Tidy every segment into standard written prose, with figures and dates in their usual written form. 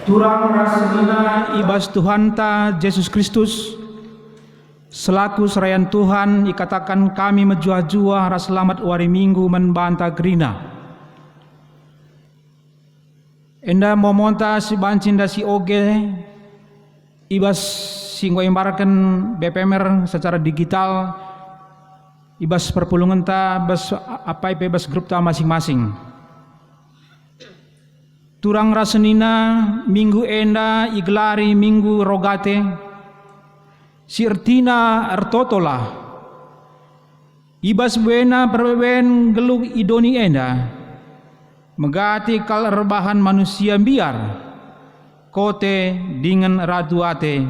turang rasadina ibas Tuhanta Yesus Kristus selaku serayan Tuhan ikatakan kami menjua-jua ras selamat wari minggu menbanta gerina enda momonta si bancinda si oge ibas singgo embarkan BPMR secara digital ibas perpulungan ta bas apa bebas grup ta masing-masing. Turang rasenina minggu enda iglari minggu rogate sirtina ertotola ibas buena perben geluk idoni enda megati kal rebahan manusia biar kote dengan raduate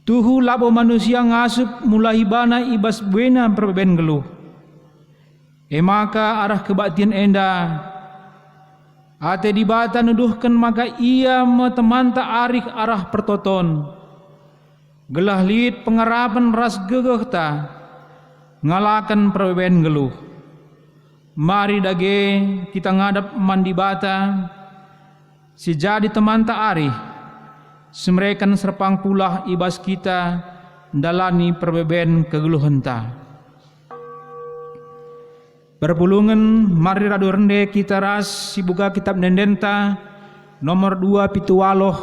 tuhu labo manusia ngasup mulai bana ibas buena perben geluh emaka arah kebaktian enda ate dibata nuduhkan maka ia metemanta arik arah pertoton gelah lid pengarapan ras gegeh ta ngalakan perben geluh mari dage kita ngadap mandibata si jadi teman ta arih semrekan serpang pulah ibas kita dalani perbeben kegeluhan ta. Perpulungan mari radu rende kita ras sibuka kitab Nendenta nomor 2 pitualoh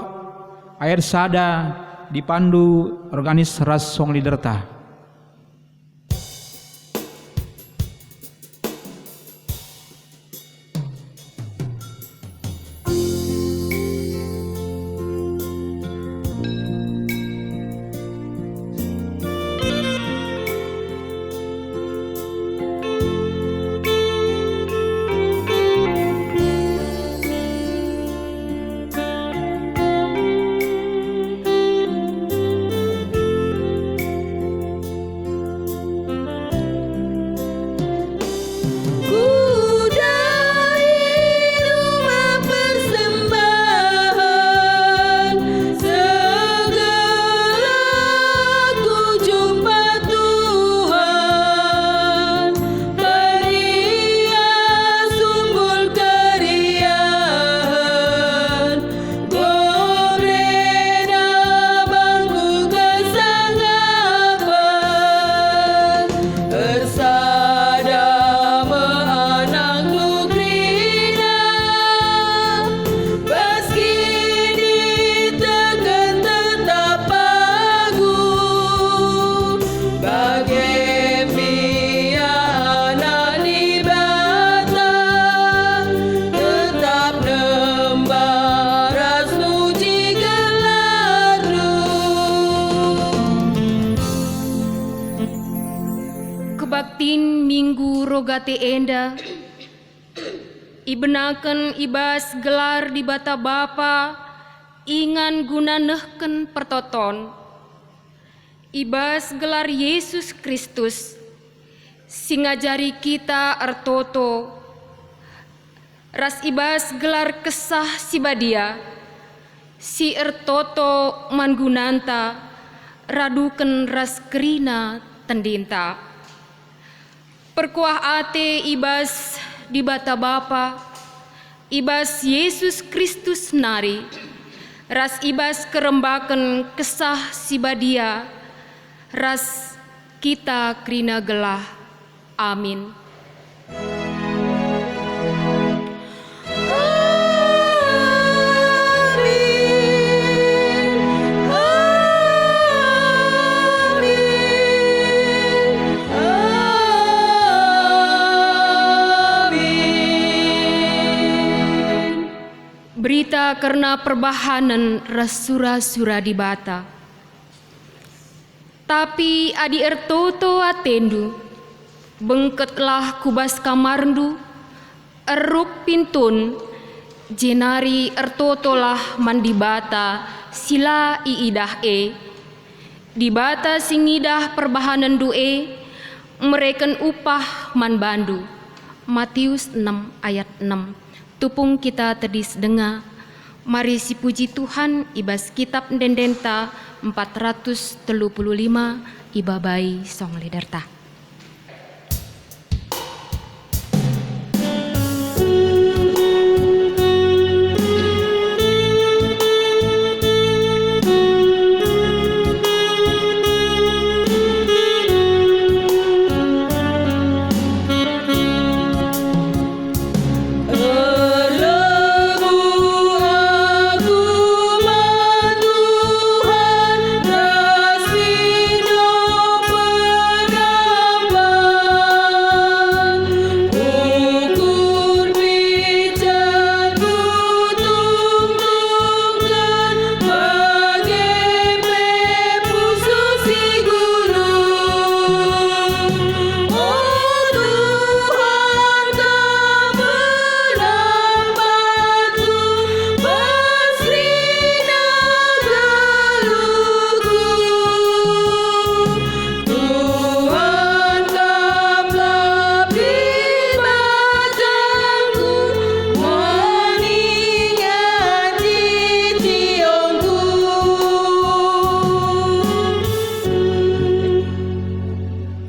ayat sada dipandu organis ras song liderta. Kebaktin minggu rogate enda ibenaken ibas gelar di bata bapa ingan guna nehken pertoton ibas gelar Yesus Kristus singajari kita ertoto ras ibas gelar kesah sibadia si ertoto mangunanta raduken ras kerina tendinta perkuah ate ibas di bata bapa ibas Yesus Kristus nari ras ibas kerembaken kesah sibadia ras kita krina gelah amin. Berita karena perbahanan rasura-sura di bata. Tapi adi ertoto atendu, bengketlah kubas kamarndu, eruk pintun, jenari ertotolah mandi bata, sila iidah di bata singidah perbahanan due, mereken upah man bandu. Matius 6 ayat 6. Tupung kita tedis dengar, mari si puji Tuhan ibas kitab Nendenta 435 ibabai song liderta.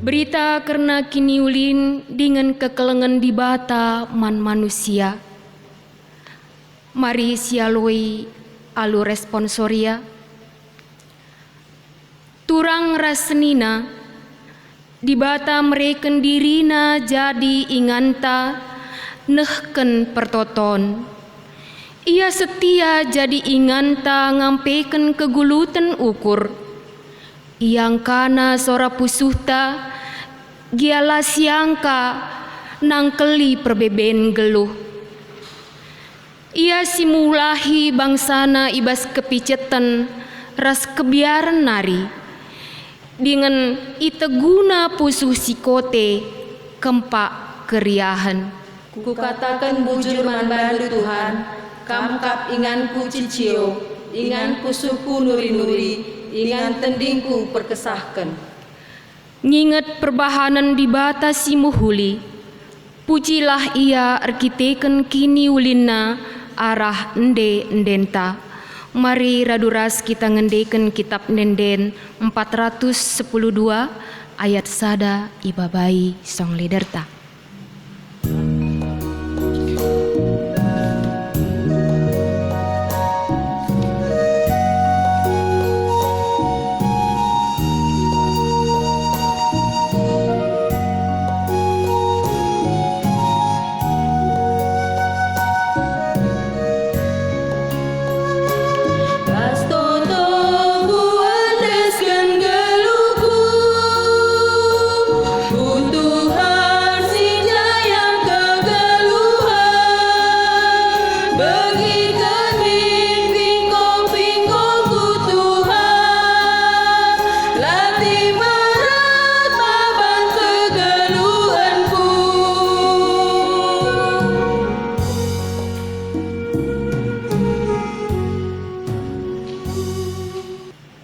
Berita karena kini ulin dengan kekelengan di bata man manusia. Mari sialoi alu responsoria. Turang rasenina di bata mereken dirina jadi inganta nehken pertoton. Ia setia jadi inganta ngampeken kegulutan ukur. Yang kana sora pusuhta giala siangka nangkeli perbeben geluh. Ia simulahi bangsana ibas kepicetan ras kebiaran nari. Dengan iteguna pusuh sikote kempak keriahan. Kukatakan bujur manbandu Tuhan, kamkap inganku cicio, ingan pusuhku nuri-nuri, ingan tendingku perkesahkan. Nginget perbahanan di bata si muhuli, pujilah ia arkiteken kini ulina arah endenta. Mari raduras kita ngendeken kitab Nenden 412 ayat sada ibabai song liderta.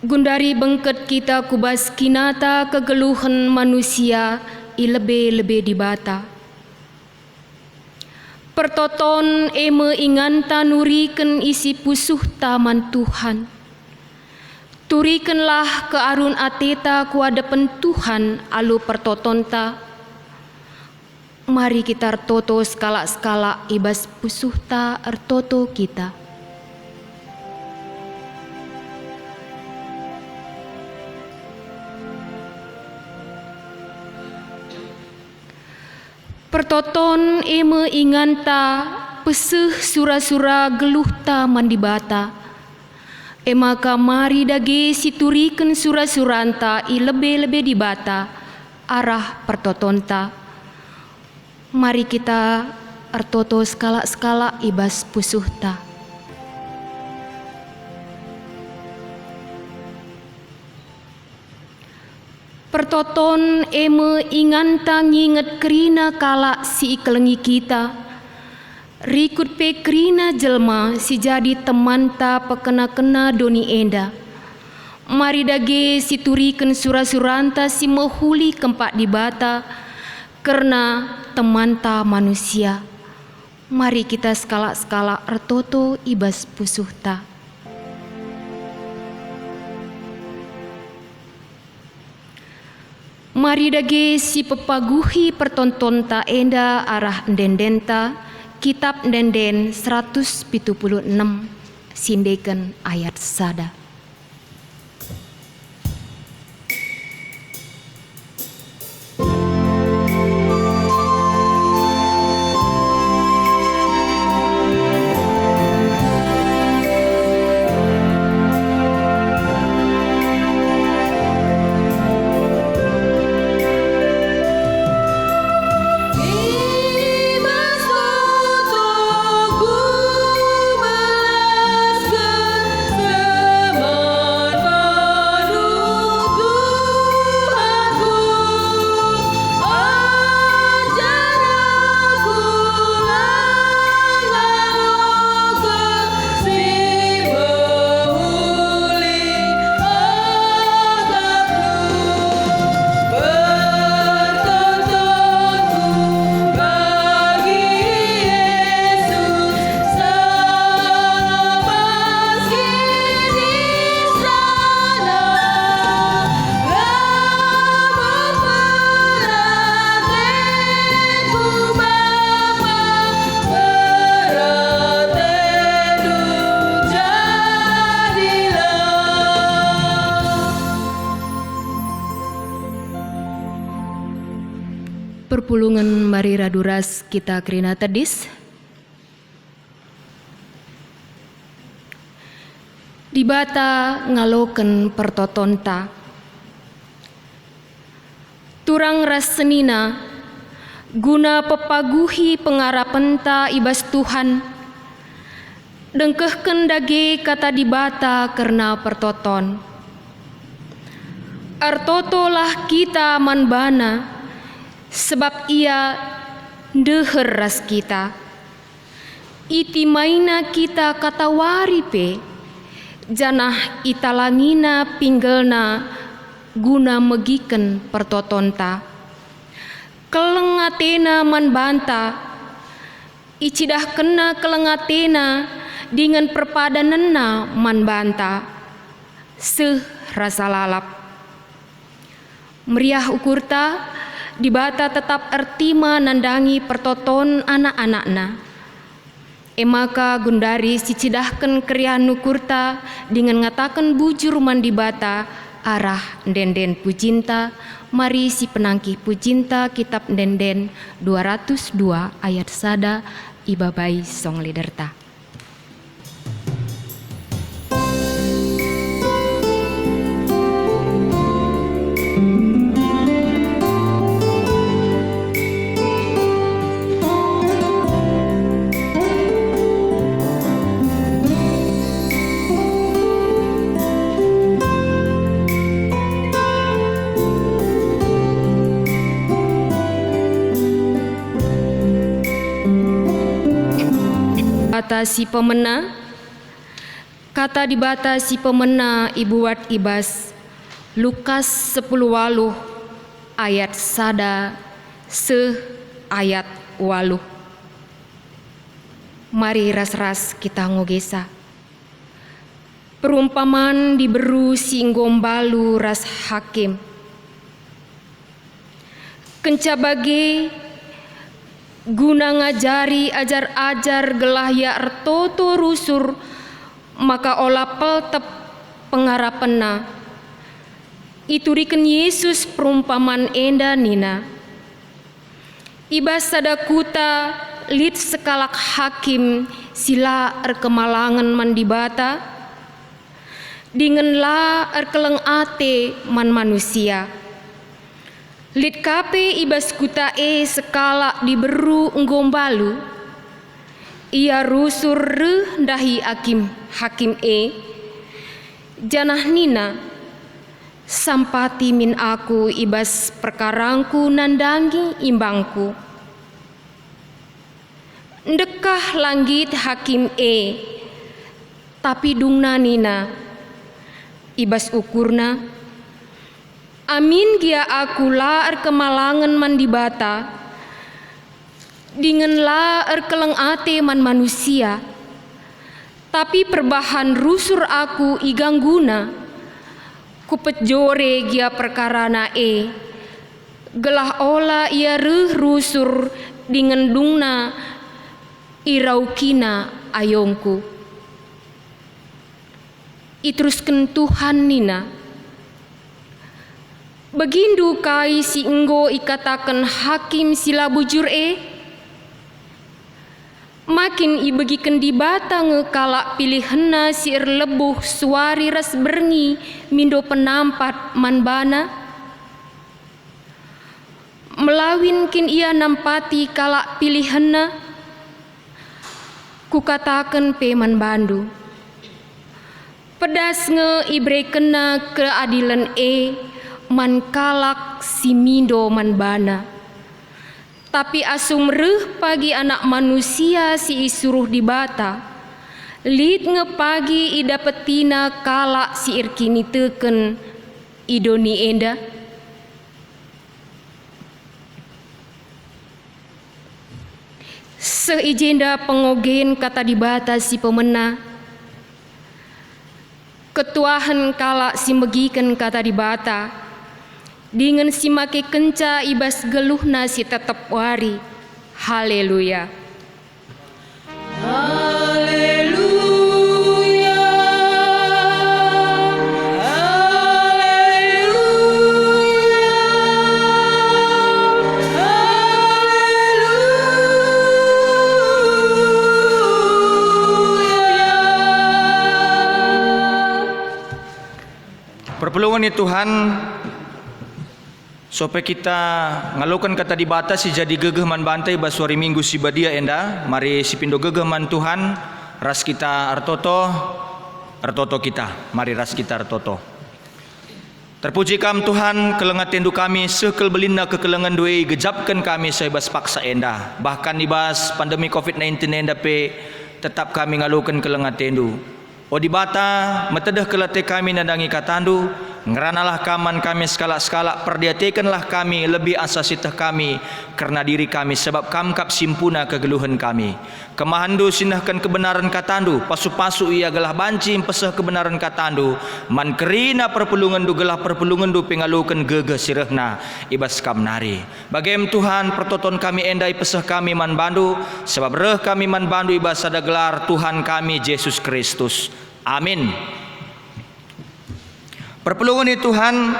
Gundari bengket kita kubas kinata kegeluhan manusia ilebe-lebe di bata. Pertoton eme inganta nuriken isi pusuh taman Tuhan. Turikenlah ke arun ateta kuadepen Tuhan alu pertotonta. Mari kita artoto skala-skala ibas pusuh ta artoto kita. Pertoton eme inganta peseh sura-sura geluhta mandibata. Ema kamari dage situriken sura-suranta i lebe-lebe di bata arah pertotonta. Mari kita artoto skala-skala ibas pusuhta. Pertoton eme inganta nginget kerina kala si ikelengi kita. Rikut pe kerina jelma si jadi temanta pekena-kena doni enda. Mari dage si turiken sura-suranta si mehuli kempak di bata karena temanta manusia. Mari kita skala-skala artoto ibas pusuhta. Mari dage si pepaguhi pertonton ta enda arah ndendenta kitab Nenden 176 sindeken ayat sada. Semua Perpulungan mari raduras kita kerina tedis. Dibata ngaloken pertotonta. Turang ras senina guna pepaguhi pengarapenta ibas Tuhan. Dengkehken dage kata dibata karena pertoton. Artotolah kita manbana sebab ia deher ras kita. Iti maina kita kata waripe janah italangina pinggelna guna megiken pertotonta. Kelengatena manbanta icidah kena kelengatena dengan perpadanena manbanta seh rasa lalap. Meriah ukurta dibata tetap ertima nandangi pertoton anak-anakna. Emaka gundari sicidahken krian nukurta dengan ngatakan bujur mandibata arah denden pujinta. Mari si penangki pujinta kitab denden 202 ayat sada ibabai song liderta. Kata si pemena, kata dibata si pemena ibu wat ibas Lukas 10:8 ayat sada se ayat 8. Mari ras-ras kita ngogesa. Perumpamaan diberu si ngombalu ras hakim. Kencabage guna ngajari ajar-ajar gelah ya ertoto rusur maka olah peltep pengarapena. Ituriken Yesus perumpamaan enda nina. Ibas sadakuta lit sekalak hakim sila erkemalangan mandibata dingen la erkeleng ate man manusia. Lit kape ibas kuta sekala diberu ngombalu. Ia rusur dahi hakim janah nina sampati min aku ibas perkarangku nandangi imbangku. Ndekah langit hakim tapi dungna nina ibas ukurna. Amin gia aku laer kemalangan mandibata dengan laer keleng ate man manusia. Tapi perbahan rusur aku igangguna kupet jore gia perkarana gelah ola ia rusur dengan dungna iraukina ayongku. Itrusken Tuhan nina. Begindu kai si enggo ikatakan hakim sila bujur makin ibegiken dibata ngekala pilihena si lebuh suari ras berngi mindo penampat manbana. Melawin kin ia nampati kala pilihena kukatakan pe manbandu. Pedas nge ibrekena keadilan man kalak si mindo manbana. Tapi asum reh pagi anak manusia si isuruh dibata. Lid ngepagi idapetina kalak si irkini teken idoni enda. Seijenda pengogen kata dibata si pemena. Ketuahan kalak si megiken kata dibata. Dengan si make kenca ibas geluhna si tetep wari. Haleluya. Haleluya. Haleluya. Perpulungan ni Tuhan, supaya kita ngalukan kata di bata si jadi gegeh man bantai bas hari Minggu si badia enda. Mari si pindo gegeh man Tuhan, ras kita artoto kita. Mari ras kita artoto. Terpuji kam Tuhan, kelengat tendu kami sekel belinda kekelengan duai gejapkan kami sebas paksa enda. Bahkan dibas pandemi COVID-19 enda pe tetap kami ngalukan kelengat tendu. O di bata metedah kelate kami nadangi katandu, ngeranalah kaman kami skala-skala, perdiatekanlah kami lebih asasitah kami karena diri kami sebab kamkap simpuna kegeluhan kami. Kemahandu sinahkan kebenaran katandu, pasu-pasu ia gelah banci pesah kebenaran katandu, man kerina perpulungan du gelah perpulungan du pengalukan gegeh sirehna ibas kam nari. Bagem Tuhan pertoton kami endai pesah kami man bandu, sebab reh kami man bandu ibas ada gelar Tuhan kami Yesus Kristus. Amin. Perpulungan ni Tuhan,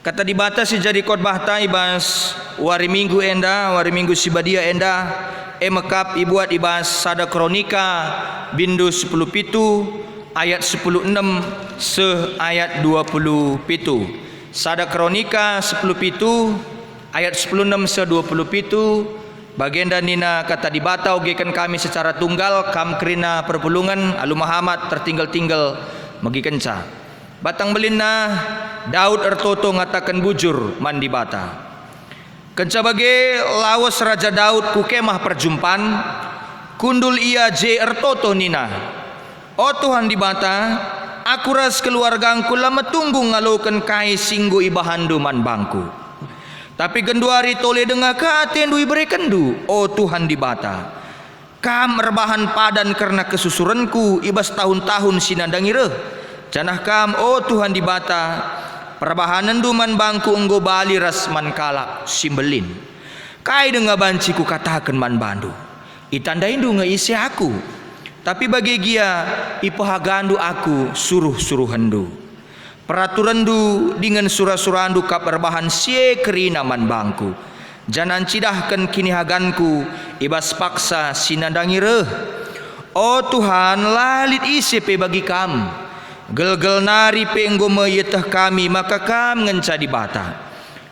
kata dibatasi jadi khotbah ta ibas wari Minggu enda, wari Minggu sibadia enda, mekap ibuat ibas sada kronika bindu 10 pitu ayat 16 se ayat 20 pitu. Sada kronika 10 pitu ayat 16 se 20 pitu. Bagenda nina kata dibata ogekan kami secara tunggal kam kerina perpulungan alu Muhammad tertinggal-tinggal megi kenca. Batang belinna Daud ertoto ngatakan bujur man dibata. Kenca bage lawas Raja Daud ku kemah perjumpan kundul ia je ertoto nina. O Tuhan dibata, aku ras keluargangku lama tunggu ngalukan kai singgu ibahandu man bangku. Tapi genduari tole dengar katendu ibrekendu, o Tuhan dibata. Kam rebahan padan karena kesusuranku ibas tahun-tahun sinandangi reh. Janah kam, o Tuhan dibata, perbahanan duman bangku enggo bali ras man kalak simbelin. Kai dengar banci ku katakan man bandu. Itandain du ngeisi aku. Tapi bagi gia ipahagandu aku suruh-suruhandu. Peraturan du dengan surah-surahandu kap berbahan sie kerina man bangku. Janan cidahkan kini haganku ibas paksa sinandangi reh. O Tuhan lalit isi pe bagi kam. Gel-gel nari pe enggo meyetah kami maka kam ngenca di bata.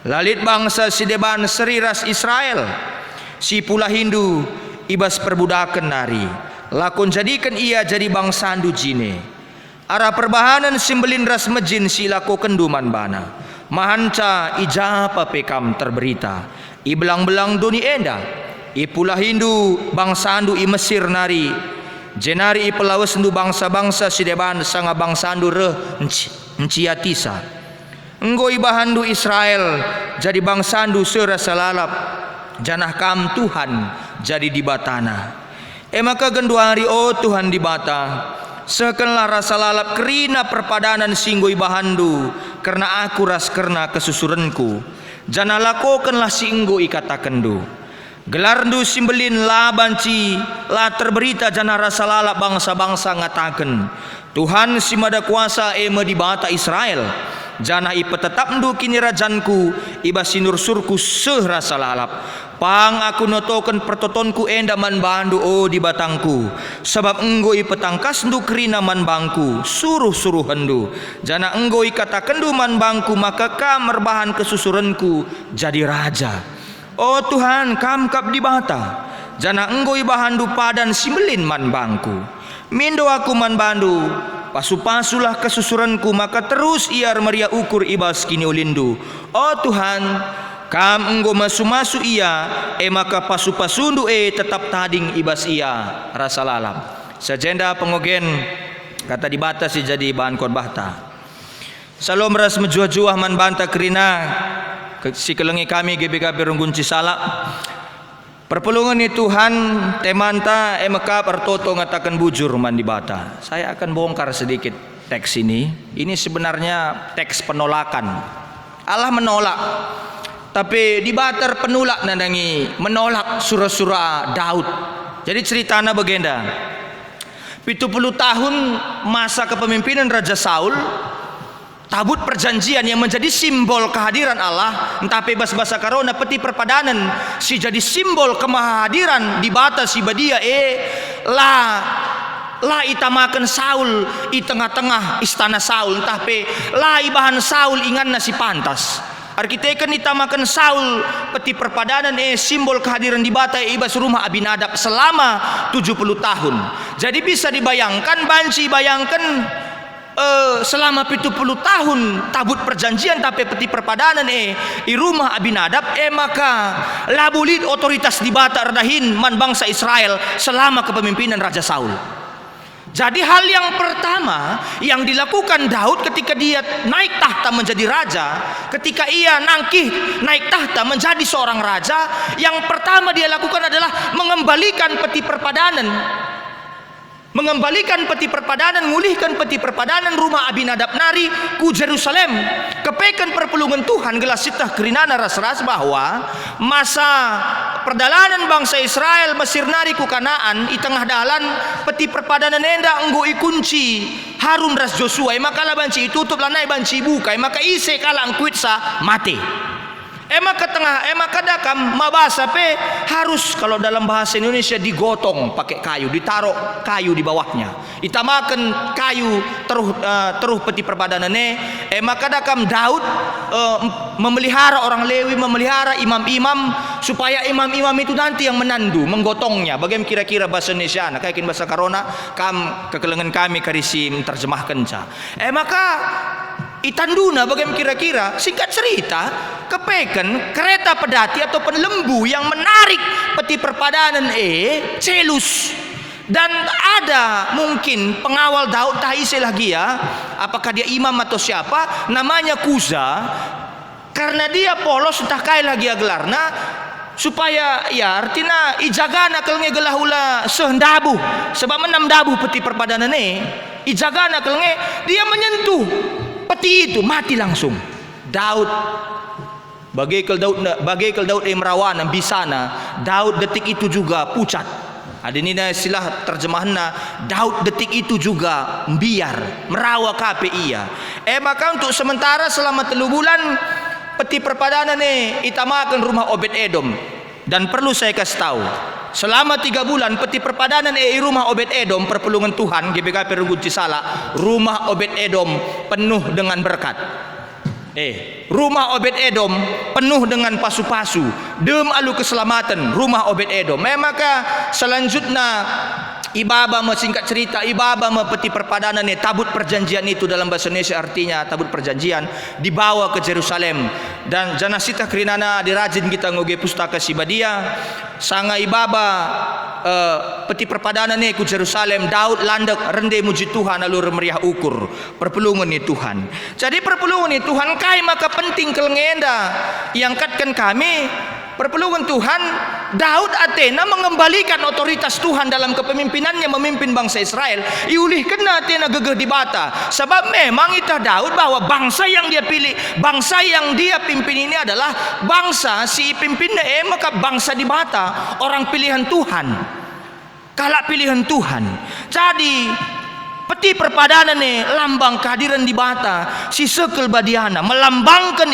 Lalit bangsa si deban seriras Israel. Si pula Hindu ibas perbudakan nari. Lakon jadikan ia jadi bangsandu jine. Arah perbahanan simbelin ras mejin silako kenduman bana. Mahanca ijapa pekam terberita. Ibelang-belang doni enda. Ipula Hindu bangsandu i Mesir nari. Jenari ipelawas ndu bangsa-bangsa sideban sanga bangsandu reh enciatisa. Enggo ibahandu Israel jadi bangsandu serasa lalap. Janah kam Tuhan jadi dibatana. Maka genduari o Tuhan dibata. Sekenlah rasa lalap kerina perpadanan singgui bahandu karena aku ras kerna kesusuranku. Jana lakokanlah singgu ikatakendu. Gelarndu simbelin la banci la terberita jana rasa lalap bangsa-bangsa ngataken. Tuhan simada kuasa ema dibata Israel. Jana ipetetapndu kini rajanku iba sinur surku serasa lalap. Pang aku notokan pertotonku enda man bandu o di batangku. Sebab enggoi petangkas ndu kerina man bangku. Suruh-suruh hendu. Jana enggoi katakendu man bangku. Maka kam merbahan kesusuranku jadi raja. O Tuhan kam kap di bata. Jana enggoi bahandu padan simbelin man bangku. Mindo aku man bandu. Pasu-pasulah kesusuranku. Maka terus iar meria ukur ibas kini ulindu. O Tuhan kam enggo masu-masu ia maka pasu-pasundu tetap tading ibas ia rasa lalap. Sajenda pengogen kata dibatasi jadi bahan khotbah ta. Salom ras mejuah-juah man banta kerina si kelengi kami GBK Runggunci salak. Perpulungan ni Tuhan temanta maka pertoto ngatakan bujur man dibata. Saya akan bongkar sedikit teks ini. Ini sebenarnya teks penolakan. Allah menolak. Tapi di batar penolak nandangi menolak surah-surah Daud. Jadi ceritanya begenda. 70 tahun masa kepemimpinan Raja Saul, tabut perjanjian yang menjadi simbol kehadiran Allah, entah bebas bahasa karona peti perpadanan si jadi simbol kemahadiran di bata si badia lah lah itamakan Saul di tengah-tengah istana Saul, tapi lah ibahan Saul ingan nasi pantas. Arkiteken itamakan Saul peti perpadanan simbol kehadiran di bata ibas rumah Abinadab selama 70 tahun. Jadi bisa dibayangkan, banci bayangkan selama 70 tahun tabut perjanjian tapi peti perpadanan di rumah Abinadab maka labulit otoritas di bata erdahin man bangsa Israel selama kepemimpinan Raja Saul. Jadi hal yang pertama yang dilakukan Daud ketika dia naik tahta menjadi raja, ketika ia nangkih naik tahta menjadi seorang raja, yang pertama dia lakukan adalah mengembalikan peti perpadanan. Mengembalikan peti perpadanan, ngulihkan peti perpadanan rumah Abinadab nari ku Jerusalem. Kepekan perpulungan Tuhan gelas sitah kerinana ras-ras bahwa masa perdalanan bangsa Israel Mesir nari ku Kanaan i tengah dalan peti perpadanan enda enggo ikunci Harun ras Joshua maka la banci tutup lanai banci buka maka ise kala angkuitsa mati. Maka tengah maka dakam mabasa pe harus kalau dalam bahasa Indonesia digotong pakai kayu, ditaruh kayu di bawahnya. Itamakan kayu teruh peti perpadanan maka dakam Daud memelihara orang Lewi, memelihara imam-imam supaya imam-imam itu nanti yang menandu, menggotongnya. Bagaimana kira-kira bahasa Indonesia? Nah, kayak bahasa Karona, kekelengan kami karisi terjemahkan ca. Maka itanduna bagaimana kira-kira, singkat cerita, kepekan kereta pedati atau lembu yang menarik peti perpadanan celus. Dan ada mungkin pengawal Daud taise lagi ya, apakah dia imam atau siapa, namanya Kuza, karena dia polos entah kai lagi ya gelarna, supaya ya artinya ijagana kelenge gelahula sehendabu sebab menam dabu peti perpadanan ijagana kelenge dia menyentuh peti itu mati langsung. Daud bagaikel Daud merawana bisana Daud detik itu juga pucat. Ada ini istilah terjemahannya Daud detik itu juga biar merawa kape ia. Maka untuk sementara selama 3 bulan peti perpadanan itamakan rumah Obed Edom. Dan perlu saya kasih tahu, selama 3 bulan peti perpadanan rumah Obed Edom perpulungan Tuhan GBK Perunggut Cisala, rumah Obed Edom penuh dengan berkat. Rumah Obed Edom penuh dengan pasu-pasu, dem alu keselamatan rumah Obed Edom. Maka selanjutnya ibaba singkat cerita ibaba peti perpadanan tabut perjanjian itu dalam bahasa Indonesia artinya tabut perjanjian dibawa ke Jerusalem. Dan jana sita kerinana dirajin kita ngoge pustaka Sibadia sanga ibaba peti perpadanan ku Jerusalem. Daud landak rende muji Tuhan alur meriah ukur perpulungan Tuhan. Jadi perpulungan Tuhan kai maka penting kelengenda iangkatkan kami perpulungan Tuhan. Daud Athena mengembalikan otoritas Tuhan dalam kepemimpinannya memimpin bangsa Israel. Iulih kena Athena gegeh di bata. Sebab memang itu Daud bahwa bangsa yang dia pilih, bangsa yang dia pimpin ini adalah bangsa si pimpinnya maka bangsa di bata, orang pilihan Tuhan. Kalak pilihan Tuhan. Jadi peti perpadanan lambang kehadiran di bata si sekel badiana melambangkan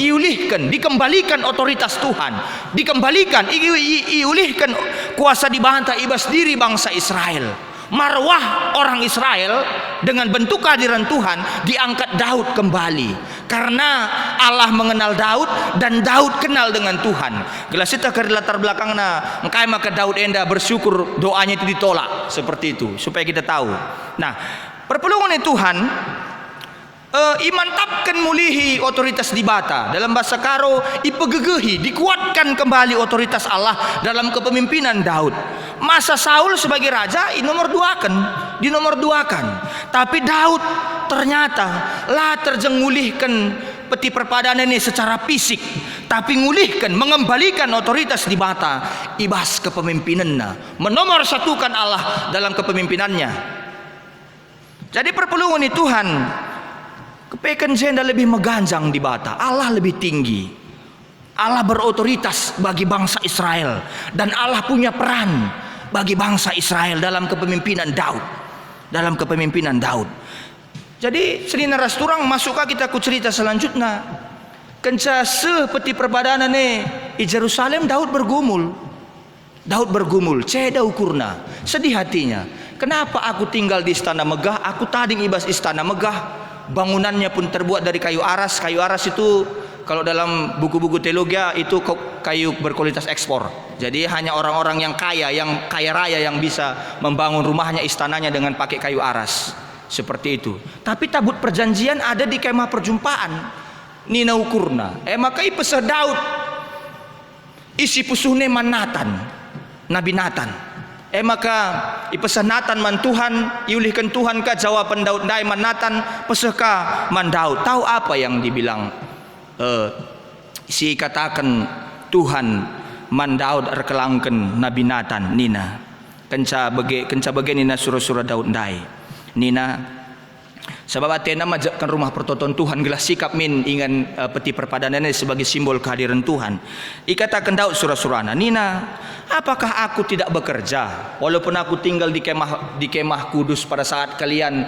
iulihkan dikembalikan otoritas Tuhan, dikembalikan iulihkan kuasa di bata ibas diri bangsa Israel. Marwah orang Israel dengan bentuk kehadiran Tuhan diangkat Daud kembali karena Allah mengenal Daud dan Daud kenal dengan Tuhan. Gelas kita ke latar belakangnya engkai maka Daud enda bersyukur doanya itu ditolak seperti itu supaya kita tahu. Nah, perpulungan Tuhan imantapkan mulihi otoritas di bata dalam bahasa Karo ipegegehi dikuatkan kembali otoritas Allah dalam kepemimpinan Daud. Masa Saul sebagai raja dinomor duakan, tapi Daud ternyata lah terjengulihkan peti perpadanan ini secara fisik, tapi ngulihkan mengembalikan otoritas di bata ibas kepemimpinannya, menomor satukan Allah dalam kepemimpinannya. Jadi perpulungan Tuhan kepekan jenda lebih meganjang di bata, Allah lebih tinggi. Allah berotoritas bagi bangsa Israel dan Allah punya peran bagi bangsa Israel dalam kepemimpinan Daud. Jadi selina rasturang masukkah kita ku cerita selanjutnya. Kenca peti perpadanan di Jerusalem Daud bergumul, ceda ukurna, sedih hatinya. Kenapa aku tinggal di istana megah? Aku tading ibas istana megah. Bangunannya pun terbuat dari kayu aras. Kayu aras itu kalau dalam buku-buku teologi itu kayu berkualitas ekspor. Jadi hanya orang-orang yang kaya raya yang bisa membangun rumahnya, istananya dengan pakai kayu aras. Seperti itu. Tapi tabut perjanjian ada di kemah perjumpaan. Nina ukurna. Maka ipesah Daud. Isi pusuhne man Natan. Nabi Natan. Maka ipesah Natan man Tuhan, iulihkan Tuhan ka jawaban Daud dai man Natan, pesah ka man Daud. Tahu apa yang dibilang si katakan Tuhan man Daud erkelangken Nabi Natan nina. Kenca bage nina surah-surah Daud dai. Nina sebab atena majapkan rumah pertoton Tuhan gelah sikap min ingan peti perpadanannya sebagai simbol kehadiran Tuhan. Ikatakan Daud surah-surahna, Nina, apakah aku tidak bekerja walaupun aku tinggal di kemah kudus pada saat kalian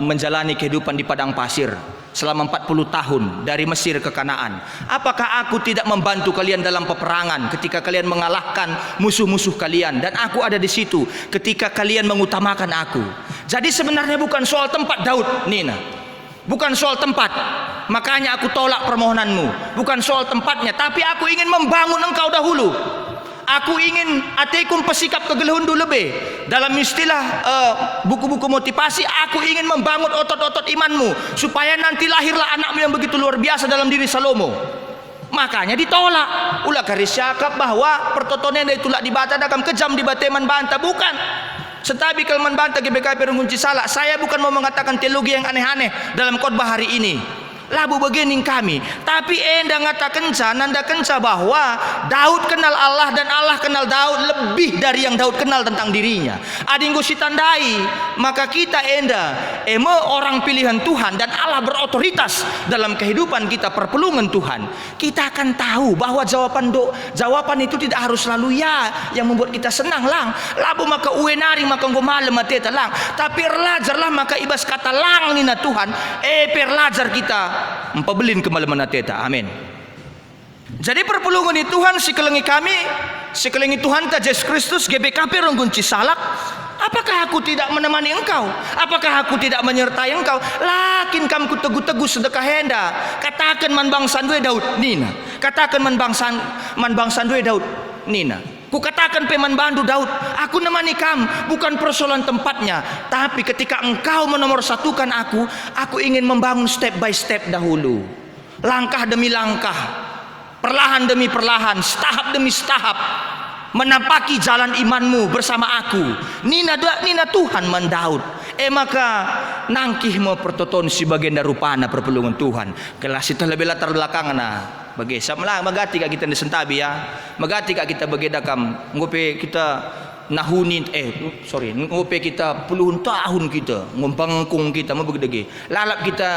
menjalani kehidupan di padang pasir selama 40 tahun dari Mesir ke Kanaan? Apakah aku tidak membantu kalian dalam peperangan ketika kalian mengalahkan musuh-musuh kalian, dan aku ada di situ ketika kalian mengutamakan aku? Jadi sebenarnya bukan soal tempat Daud, Nina. Bukan soal tempat. Makanya aku tolak permohonanmu. Bukan soal tempatnya, tapi aku ingin membangun engkau dahulu. Aku ingin atikum pesikap kegelehundu lebih. Dalam istilah buku-buku motivasi, aku ingin membangun otot-otot imanmu supaya nanti lahirlah anakmu yang begitu luar biasa dalam diri Salomo. Makanya ditolak. Ulah garis syakap bahwa pertotonan itu lah dibata dakam kejam di bateman banta, bukan. Setabi kalau membantah GBKP Rungunci salah. Saya bukan mau mengatakan teologi yang aneh-aneh dalam khotbah hari ini. Labu begening kami, tapi enda ngatakan nanda kenca bahwa Daud kenal Allah dan Allah kenal Daud lebih dari yang Daud kenal tentang dirinya. Adinggo sitandai, maka kita enda orang pilihan Tuhan dan Allah berotoritas dalam kehidupan kita, perpelungan Tuhan. Kita akan tahu bahwa jawaban itu tidak harus selalu ya yang membuat kita senang lang. Labu maka uenari maka ngomalem mateta lang. Tapi erlajarlah maka ibas kata lang nina Tuhan. Perlajar kita empabelin kemalaman teta. Amin. Jadi perpulungan di Tuhan sikelengi kami, sikelengi Tuhan ta Yesus Kristus GBKP Rungunci Salak. Apakah aku tidak menemani engkau? Apakah aku tidak menyertai engkau? Lakin kamku teguh-teguh sedekah henda. Katakan man bangsan due Daud nina. Katakan man bangsan due Daud nina. Ku katakan peman bandu Daud, aku nemani kamu, bukan persoalan tempatnya, tapi ketika engkau menomorsatukan aku ingin membangun step by step dahulu, langkah demi langkah, perlahan demi perlahan, setahap demi setahap, menapaki jalan imanmu bersama aku. Nina Tuhan man Daud. Maka nangkih mau pertoton si bagian darupana perpelungan Tuhan. Kelas itu lebih latar belakangan bagi samlah magati ka kita disentabi ya. Magati ka kita bagi dakam ngope kita nahuni ngope kita puluhan tahun kita ngompangkung kita mau begedege. Lalap kita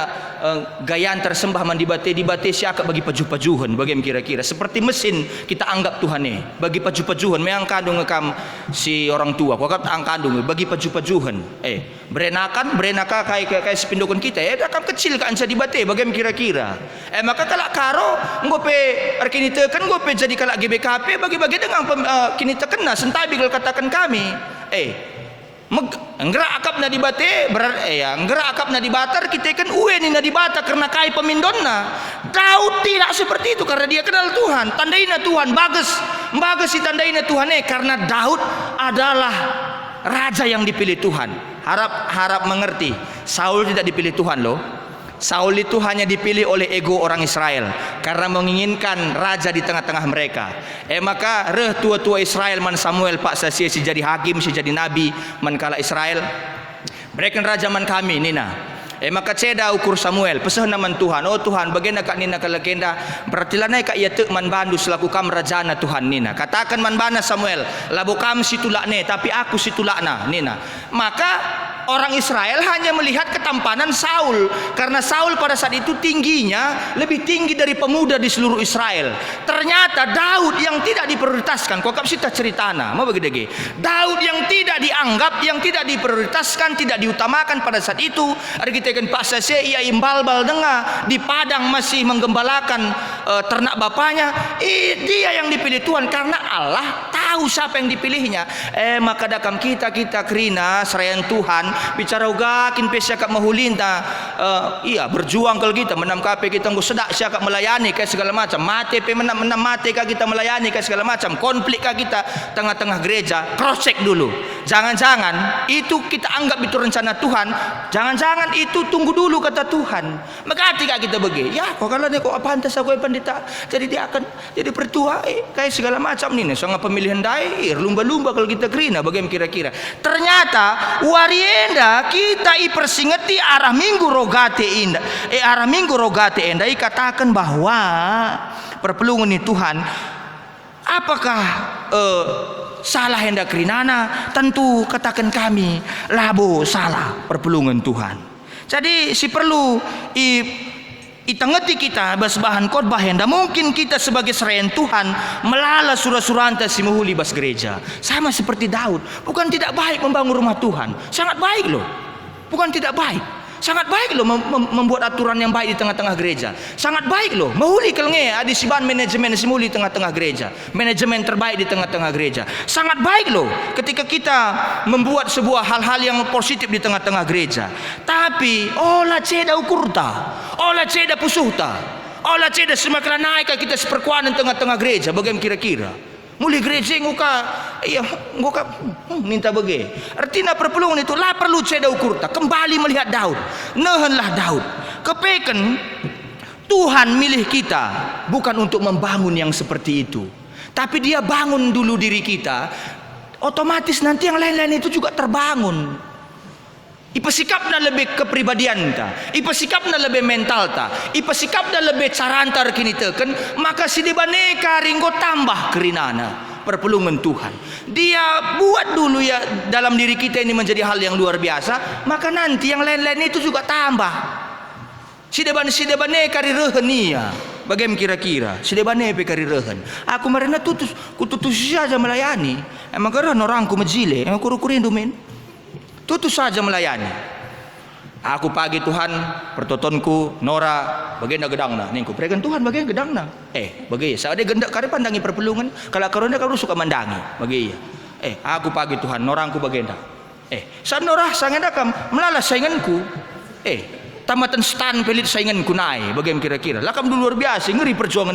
gayaan tersembah man dibate siaka bagi paju-pajuhan bagi kira-kira seperti mesin kita anggap Tuhane bagi paju-pajuhan meang kandung ngekam si orang tua kok angkandung bagi paju-pajuhan berenaka kayak sepindokan kita dakam kecil kan bisa dibate bagi kira-kira maka kalak karo ngope arkini tekan ngope jadi kalak GBKP bagi-bagi dengan kini tekena sentabi kalau katakan kami nggerak akap na dibate nggerak akap na dibatar kita kan uwe ni na dibata karena kai pemindonna. Daud tidak seperti itu karena dia kenal Tuhan. Tandaina Tuhan bagus si tandaina Tuhan karena Daud adalah raja yang dipilih Tuhan. Harap mengerti, Saul tidak dipilih Tuhan loh. Saul itu hanya dipilih oleh ego orang Israel karena menginginkan raja di tengah-tengah mereka. Maka tua-tua Israel man Samuel pak sasia si jadi hakim, si jadi nabi man kala Israel. Mereka raja man kami nina. Maka ceda ukur Samuel pesah naman Tuhan. Oh Tuhan bagaimana kak nina kalagenda berarti lanai kak ia tek man bandu selaku kam rajana Tuhan nina. Katakan man bana Samuel labu kam situlakne tapi aku situlakna nina. Maka orang Israel hanya melihat ketampanan Saul karena Saul pada saat itu tingginya lebih tinggi dari pemuda di seluruh Israel. Ternyata Daud yang tidak diprioritaskan, kok sita ceritana, mau begede. Daud yang tidak dianggap, yang tidak diprioritaskan, tidak diutamakan pada saat itu. Argitekan Pak Sase ia imbal-bal dengar di padang masih menggembalakan ternak bapaknya. Dia yang dipilih Tuhan karena Allah tahu tahu siapa yang dipilihnya. Maka dakam kita kerina serayan Tuhan bicara ugakin pe siakap mahulinta. Iya berjuang kalau kita menam kape kita nggo sedak siakap melayani kayak segala macam. Mate pe menam mate kah kita melayani kayak segala macam. Konflik kah kita tengah-tengah gereja. Cross check dulu. Jangan-jangan itu kita anggap itu rencana Tuhan. Jangan-jangan itu tunggu dulu kata Tuhan. Maka kah kita bagi. Ya kok kalau dia kok pantas aku pendeta. Jadi dia akan jadi pertua kayak segala macam nih sangat pemilihan dair lumba-lumba kalau kita kerina bagaimana kira-kira. Ternyata warienda kita ipersingeti arah minggu rogate indah arah minggu rogate indah katakan bahwa perpelungan ini Tuhan apakah salah hendak kerinana? Tentu katakan kami labo salah perpelungan Tuhan. Jadi si perlu itangeti kita bas bahan khotbah henda mungkin kita sebagai serayan Tuhan melala surah-suranta si muhuli bas gereja sama seperti Daud. Bukan tidak baik membangun rumah Tuhan, sangat baik loh. Bukan tidak baik, sangat baik loh membuat aturan yang baik di tengah-tengah gereja. Sangat baik loh mahuli kelenge adi siban manajemen si muhuli tengah-tengah gereja, manajemen terbaik di tengah-tengah gereja. Sangat baik loh ketika kita membuat sebuah hal-hal yang positif di tengah-tengah gereja. Tapi olah ceda ukurta, olah ceda pusuhta, olah ceda semakin naik kita seperkuanan tengah-tengah gereja. Bagaimana kira-kira? Muli gereja nguka, iya nguka minta bagi. Artinya perpelungan itu lah perlu ceda ukurta. Kembali melihat Daud, nehenlah Daud. Kepeken Tuhan milih kita bukan untuk membangun yang seperti itu, tapi Dia bangun dulu diri kita. Otomatis nanti yang lain-lain itu juga terbangun. Ipasikapna lebih kepribadian ta, ipasikapna lebih mental ta, ipasikapna lebih carantar kini teken, maka si dibaneka ringgo tambah kerinana perpelungan Tuhan. Dia buat dulu ya dalam diri kita ini menjadi hal yang luar biasa, maka nanti yang lain-lain itu juga tambah. Si debane kari rehen ia. Bagaimana kira-kira? Si debane pe kari rehen. Aku marina kututus saja melayani. Emang karena orangku majile, emang kuru-kurindo men. Tutus saja melayani. Aku pagi Tuhan pertotonku Nora bagaimana gedangna ningku pregan Tuhan bagaimana gedangna bagi saya ada gendak kare pandangi perpelungan kalau karona kau suka mandangi bagi aku pagi Tuhan Norangku bagaimana sa Nora sangen dakam melala sainganku tamatan stan pelit sainganku naik bagaimana kira-kira lakam dulu luar biasa ngeri perjuangan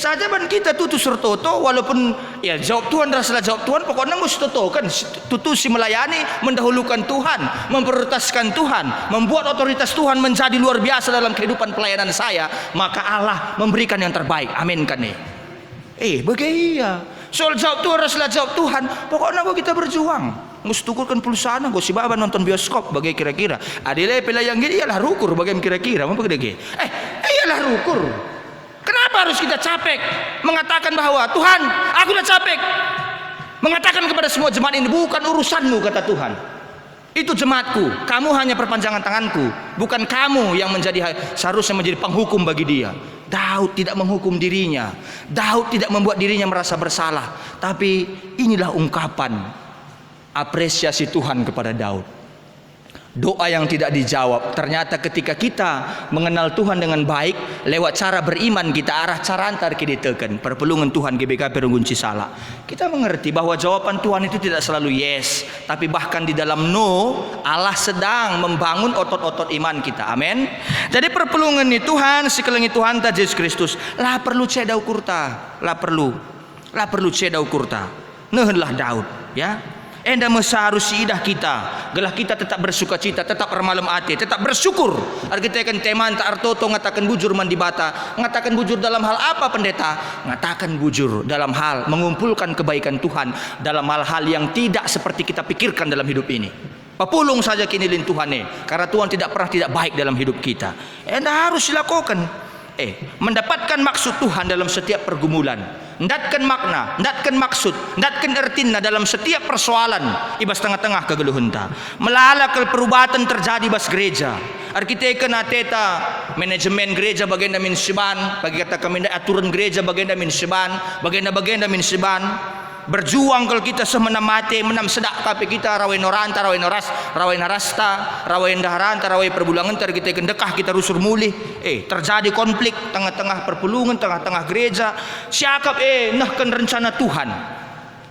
saja ban kita tutus sertoto walaupun ya jawab Tuhan rasalah jawab Tuhan pokoknya mesti toto kan tutus si melayani mendahulukan Tuhan memprioritaskan Tuhan membuat otoritas Tuhan menjadi luar biasa dalam kehidupan pelayanan saya maka Allah memberikan yang terbaik amin kan bagaimana soal jawab Tuhan rasalah jawab Tuhan pokoknya kita berjuang ngustukurkan pulsana go si baba nonton bioskop bagai kira-kira adile pelayang gini ialah rukur bagaimana kira-kira apa gede ialah rukur. Kenapa harus kita capek mengatakan bahwa Tuhan aku udah capek mengatakan kepada semua jemaat ini bukan urusanmu kata Tuhan itu jemaatku kamu hanya perpanjangan tanganku bukan kamu yang menjadi seharusnya menjadi penghukum bagi dia. Daud tidak menghukum dirinya, Daud tidak membuat dirinya merasa bersalah, tapi inilah ungkapan apresiasi Tuhan kepada Daud. Doa yang tidak dijawab. Ternyata ketika kita mengenal Tuhan dengan baik lewat cara beriman kita arah carantar kita teken perpelungan Tuhan GBK perungunci salah. Kita mengerti bahwa jawaban Tuhan itu tidak selalu yes, tapi bahkan di dalam no Allah sedang membangun otot-otot iman kita. Amin. Jadi perpelungan ini Tuhan sekelengi Tuhan ta Yesus Kristus lah perlu ceda ukurta, lah perlu ceda ukurta. Nehenlah Daud ya. Enda seharusnya idah kita gelah kita tetap bersuka cita tetap bermalam hati tetap bersyukur kita akan teman tak artoto ngatakan bujur mandi bata ngatakan bujur dalam hal apa pendeta ngatakan bujur dalam hal mengumpulkan kebaikan Tuhan dalam hal-hal yang tidak seperti kita pikirkan dalam hidup ini papulung saja kinilin Tuhan karena Tuhan tidak pernah tidak baik dalam hidup kita enda harus dilakukan mendapatkan maksud Tuhan dalam setiap pergumulan, ndatkan makna, ndatkan maksud, ndatkan ertina dalam setiap persoalan ibas tengah-tengah kegeluhunta. Melala perubahan terjadi bas gereja. Arkiteken ateta manajemen gereja bagian min siban, bagi kata kami aturan gereja bagian min siban, bagian min siban. Berjuang kalau kita semena mati menam sedak tapi kita rawai noranta rawai narasta rawai daharanta rawai perbulangan kita kendekah kita rusur mulih terjadi konflik tengah-tengah perpulungan tengah-tengah gereja siakap nahkan rencana Tuhan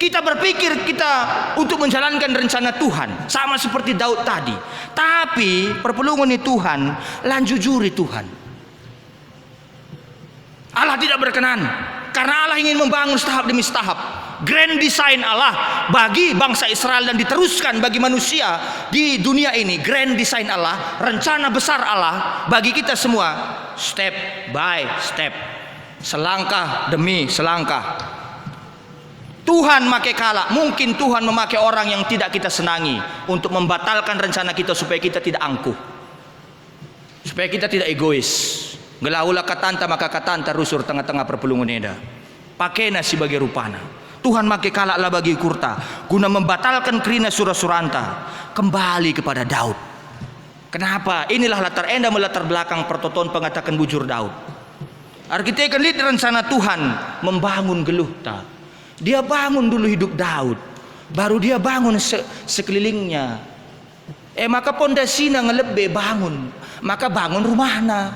Kita berpikir kita untuk menjalankan rencana Tuhan, sama seperti Daud tadi. Tapi perpulungan Tuhan, lanjujuri Tuhan. Allah tidak berkenan, karena Allah ingin membangun setahap demi setahap. Grand design Allah bagi bangsa Israel dan diteruskan bagi manusia di dunia ini. Grand design Allah, rencana besar Allah bagi kita semua, step by step, selangkah demi selangkah. Tuhan memakai kala, mungkin Tuhan memakai orang yang tidak kita senangi untuk membatalkan rencana kita supaya kita tidak angkuh, supaya kita tidak egois. Gelaulah katanta maka katanta rusur tengah-tengah perpulungan eda. Pakai nasi bagi rupana. Tuhan memakai kala lah bagi kurta guna membatalkan kerina surah-suranta kembali kepada Daud. Kenapa? Inilah latar enda melatar belakang pertoton pengatakan bujur Daud. Arkitek lihat rencana Tuhan membangun geluh ta. Dia bangun dulu hidup Daud, baru dia bangun sekelilingnya. Maka pondasina ngelebe bangun, maka bangun rumahna.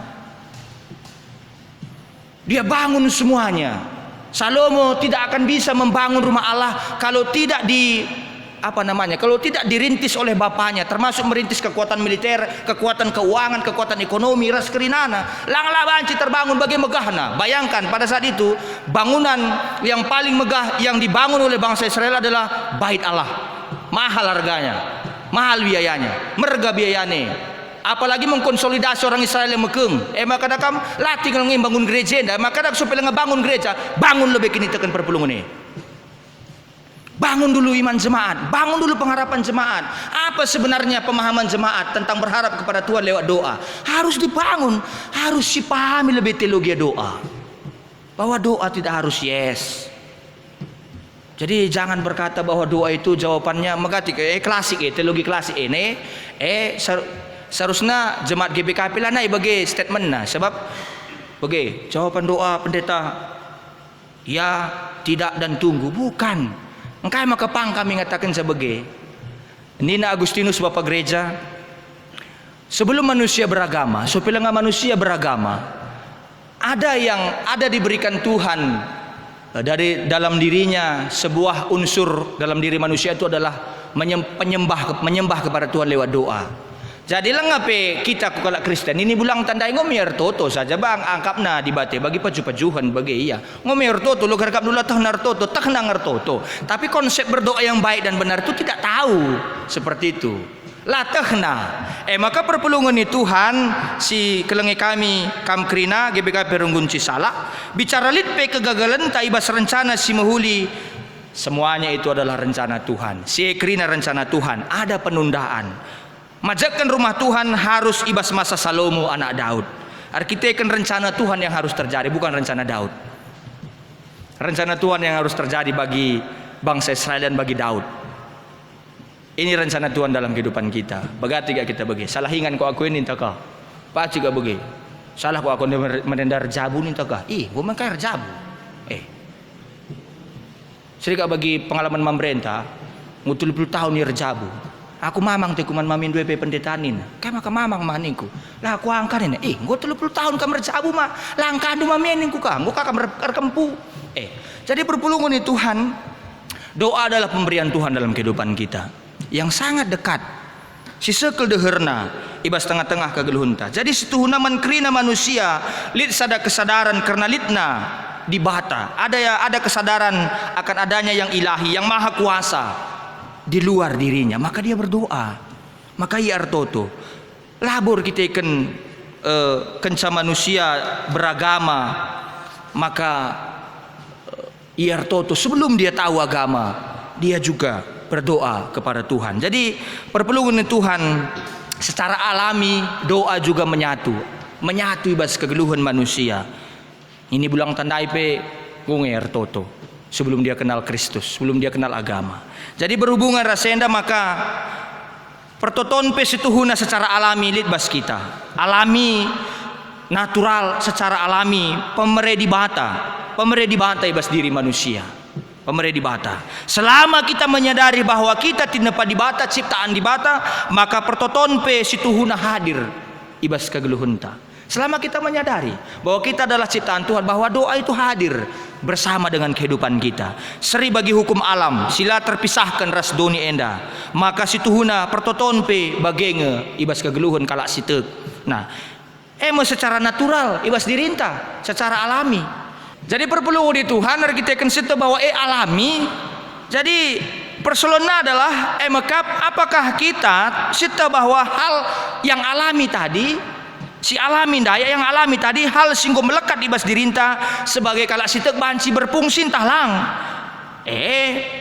Dia bangun semuanya. Salomo tidak akan bisa membangun rumah Allah kalau tidak kalau tidak dirintis oleh bapaknya, termasuk merintis kekuatan militer, kekuatan keuangan, kekuatan ekonomi, ras kerinana. Langlah banci terbangun bagi megahna. Bayangkan pada saat itu bangunan yang paling megah yang dibangun oleh bangsa Israel adalah Bait Allah. Mahal harganya, mahal biayanya, merga biayanya. Apalagi mengkonsolidasi orang Israel yang mekeng. Maka dakam latih ngeng bangun gereja, maka dak supaya ngebangun gereja, bangun lebih kini tekan perpulungan ini. Bangun dulu iman jemaat, bangun dulu pengharapan jemaat. Apa sebenarnya pemahaman jemaat tentang berharap kepada Tuhan lewat doa? Harus dibangun, harus dipahami lebih teologi doa. Bahwa doa tidak harus yes. Jadi jangan berkata bahwa doa itu jawabannya megati klasik teologi klasik ini seharusnya jemaat GBKP lah naik bagi statement nah sebab bagi jawaban doa pendeta ya, tidak dan tunggu bukan. Engkau maka pang kami mengatakan sebagai Nina Agustinus Bapak Gereja, sebelum manusia beragama, supaya manusia beragama, ada diberikan Tuhan dari dalam dirinya sebuah unsur dalam diri manusia itu adalah menyembah kepada Tuhan lewat doa. Jadi lengape kita kalau Kristen ini bulang tandai ngomier toto saja bang angkapna dibate bagi paju-pajuhan bagi iya ngomier toto lu garkap dulu tahnar toto tahna ngertoto, tapi konsep berdoa yang baik dan benar itu tidak tahu seperti itu lah tahna. Maka perpulungan Tuhan si kelengi kami kamkrina GBK Perunggunci salah bicara litpe kegagalan taibas rencana si mahuli. Semuanya itu adalah rencana Tuhan. Si krina rencana Tuhan, ada penundaan. Majakan rumah Tuhan harus ibas masa Salomo anak Daud. Arkitekkan rencana Tuhan yang harus terjadi, bukan rencana Daud. Rencana Tuhan yang harus terjadi bagi bangsa Israel dan bagi Daud. Ini rencana Tuhan dalam kehidupan kita. Bagati gak kita bagi? Salah ingan kau aku ini tak kah? Paci gak bagi? Salah kau aku menendar jabu ni tak kah? Gua mengkair jabu. Seri gak bagi pengalaman pemerintah, ngutul puluh tahun ni rejabu. Aku mamang te kuman mamin dua pendetanin. Kayak maka mamang maningku. Lah aku angkarin. Gua 30 tahun kamu rejabu mah. Langkah du mamininku kah. Gua kakak rekempu. Jadi perpulungan Tuhan, doa adalah pemberian Tuhan dalam kehidupan kita yang sangat dekat. Si sekel deherna ibas tengah-tengah kegeluhunta. Jadi setuhuna mankrina manusia lit sada kesadaran karena litna dibata. Ada kesadaran akan adanya yang ilahi, yang maha kuasa di luar dirinya, maka dia berdoa. Maka ia artoto labor kita ikan kenca manusia beragama, maka ia artoto sebelum dia tahu agama dia juga berdoa kepada Tuhan. Jadi perpulungan Tuhan secara alami doa juga menyatu ibas kegeluhan manusia. Ini bulang tandai pe ngunger toto sebelum dia kenal Kristus, sebelum dia kenal agama. Jadi berhubungan rasenda maka pertoton pe situhuna secara alami litbas kita. Alami, natural, secara alami pemeredi bata ibas diri manusia. Pemeredi bata. Selama kita menyadari bahwa kita tidak di bata, ciptaan di bata, maka pertoton pe situhuna hadir ibas kegeluhunta. Selama kita menyadari bahwa kita adalah ciptaan Tuhan, bahwa doa itu hadir bersama dengan kehidupan kita. Seri bagi hukum alam, sila terpisahkan ras doni enda. Maka situhuna pertoton pe bagenge ibas kegeluhan kalak sitek. Nah, secara natural ibas dirinta, secara alami. Jadi perlu di Tuhan kita akan situ bahwa alami. Jadi persoalannya adalah mekap apakah kita situ bahwa hal yang alami tadi si alami daya yang alami tadi hal singgo melekat ibas dirinta sebagai kalak sitek banci berfungsi tahlang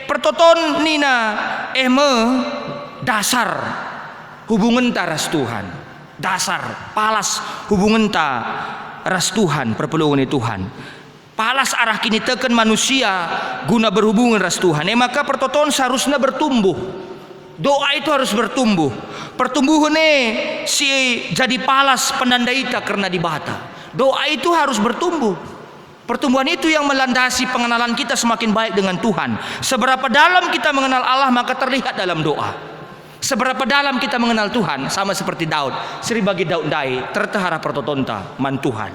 pertoton nina dasar hubungan taras Tuhan, dasar palas hubungan ta ras Tuhan, perpelungan Tuhan. Palas arah kini teken manusia guna berhubungan ras Tuhan. Maka pertoton seharusnya bertumbuh. Doa itu harus bertumbuh. Pertumbuhan si jadi palas penandaita karena dibata. Doa itu harus bertumbuh. Pertumbuhan itu yang melandasi pengenalan kita semakin baik dengan Tuhan. Seberapa dalam kita mengenal Allah maka terlihat dalam doa. Seberapa dalam kita mengenal Tuhan, sama seperti Daud. Seri bagi Daud dai tertahara pertotonta man Tuhan.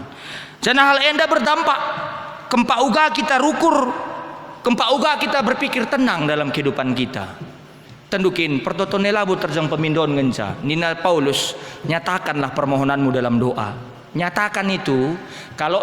Jangan hal enda berdampak. Kempa uga kita rukur, kempa uga kita berpikir tenang dalam kehidupan kita. Tendukin pertotonela bu terjang pemindon ngenca. Nina Paulus, nyatakanlah permohonanmu dalam doa. Nyatakan itu, kalau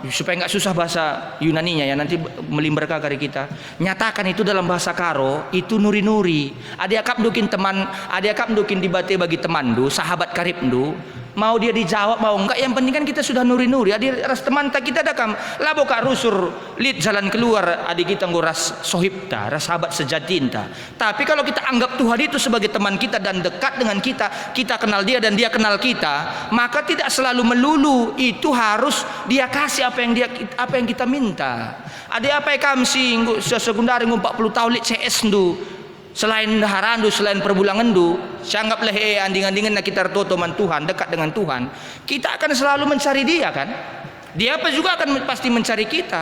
supaya nggak susah bahasa Yunaninya ya nanti melimberka kari kita. Nyatakan itu dalam bahasa Karo itu nuri-nuri. Ada akap dukin teman, ada akap dukin dibate bagi teman du, sahabat karib du. Mau dia dijawab mau enggak, yang penting kan kita sudah nuri-nuri. Adi ras teman tak kita dakam labo kak rusur lid jalan keluar adik kita nguras sohibta ras sahabat sejatinta. Tapi kalau kita anggap Tuhan itu sebagai teman kita dan dekat dengan kita, kita kenal dia dan dia kenal kita, maka tidak selalu melulu itu harus dia kasih apa yang kita minta. Ada apa yang kami sekundari 40 tahun lid CS ndu. Selain daharandu, selain perbulangan du, sanggaplah anding-andingan kita toto man Tuhan, dekat dengan Tuhan, kita akan selalu mencari dia kan. Dia apa juga akan pasti mencari kita.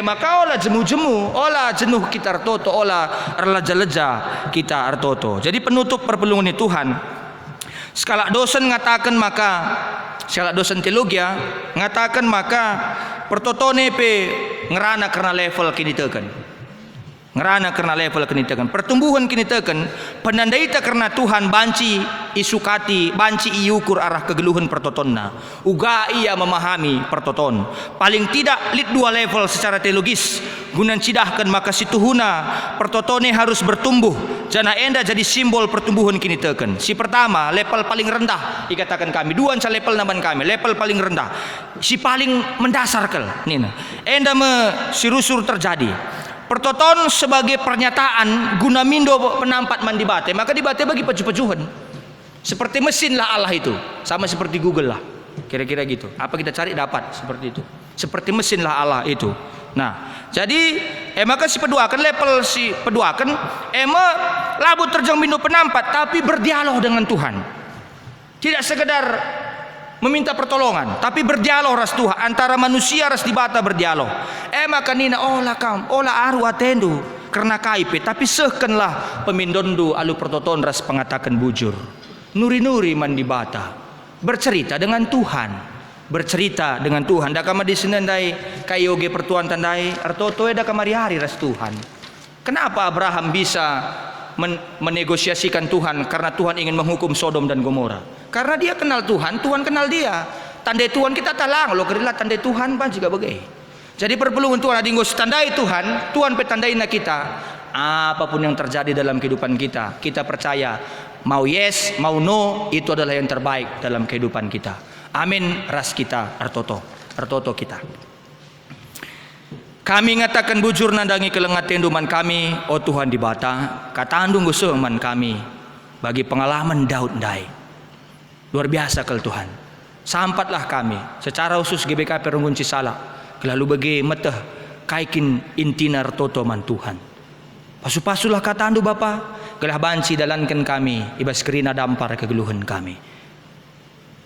Maka olah jemu-jemu, olah jenuh kita toto, olah leja-leja kita artoto. Jadi penutup perpelungan Tuhan. Skala dosen ngatakan maka, skala dosen teologi ngatakan maka pertotone pe ngerana karena level kini teken. Ngerana karena level kini teken. Pertumbuhan kini teken penandaita karena Tuhan banci isukati, banci iukur arah kegeluhan pertotonna. Uga ia memahami pertoton. Paling tidak lid 2 level secara teologis. Gunan cidahkan maka situhuna pertotone harus bertumbuh. Jana enda jadi simbol pertumbuhan kini teken. Si pertama level paling rendah dikatakan kami. Dua anca level naman kami. Level paling rendah. Si paling mendasar kel. Nina. Enda sirusur terjadi. Pertoton sebagai pernyataan guna mindo penampat man dibate, maka dibate bagi peju-pejuhan. Seperti mesin lah Allah itu, sama seperti Google lah, kira-kira gitu. Apa kita cari dapat seperti itu. Seperti mesin lah Allah itu. Nah, jadi maka si peduakan level si peduakan labu terjang mindo penampat, tapi berdialog dengan Tuhan. Tidak sekedar meminta pertolongan, tapi berdialog ras Tuhan antara manusia ras dibata berdialog. Maka nina olah aru atendu karena KIP, tapi sehkenlah pemindondu alu pertoton ras pengatakan bujur. Nuri-nuri man dibata bercerita dengan Tuhan, bercerita dengan Tuhan. Dakama di senandai kayoge pertuan tandai artoto dakamari hari ras Tuhan. Kenapa Abraham bisa menegosiasikan Tuhan? Karena Tuhan ingin menghukum Sodom dan Gomora. Karena dia kenal Tuhan, Tuhan kenal dia. Tandai Tuhan kita talang, lo kerilah tandai Tuhan pan juga bagai. Jadi perpelungan Tuhan adinggo tandai Tuhan, Tuhan petandaina kita. Apapun yang terjadi dalam kehidupan kita, kita percaya mau yes, mau no, itu adalah yang terbaik dalam kehidupan kita. Amin ras kita artoto kita. Kami ngatakan bujur nandangi kelengat tenduman kami, oh Tuhan di bata, kata andung gusuh man kami bagi pengalaman Daud dai. Luar biasa kel Tuhan. Sampatlah kami secara khusus GBK Perunggun Cisala. Lalu bagi meteh kaikin intinar toto man Tuhan. Pasu-pasulah kata andu Bapa, gelah banci dalankan kami, ibas kerina dampar kegeluhan kami.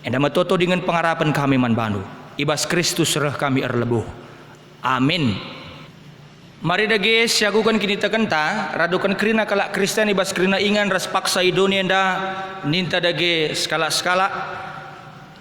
Enda metoto dengan pengarapan kami man bandu, ibas Kristus reh kami erlebuh. Amin. Mari dage siagukan kini tekenta, radukan kerina kalak Kristen ibas kerina ingan ras paksa idonia enda ninta dage skala-skala.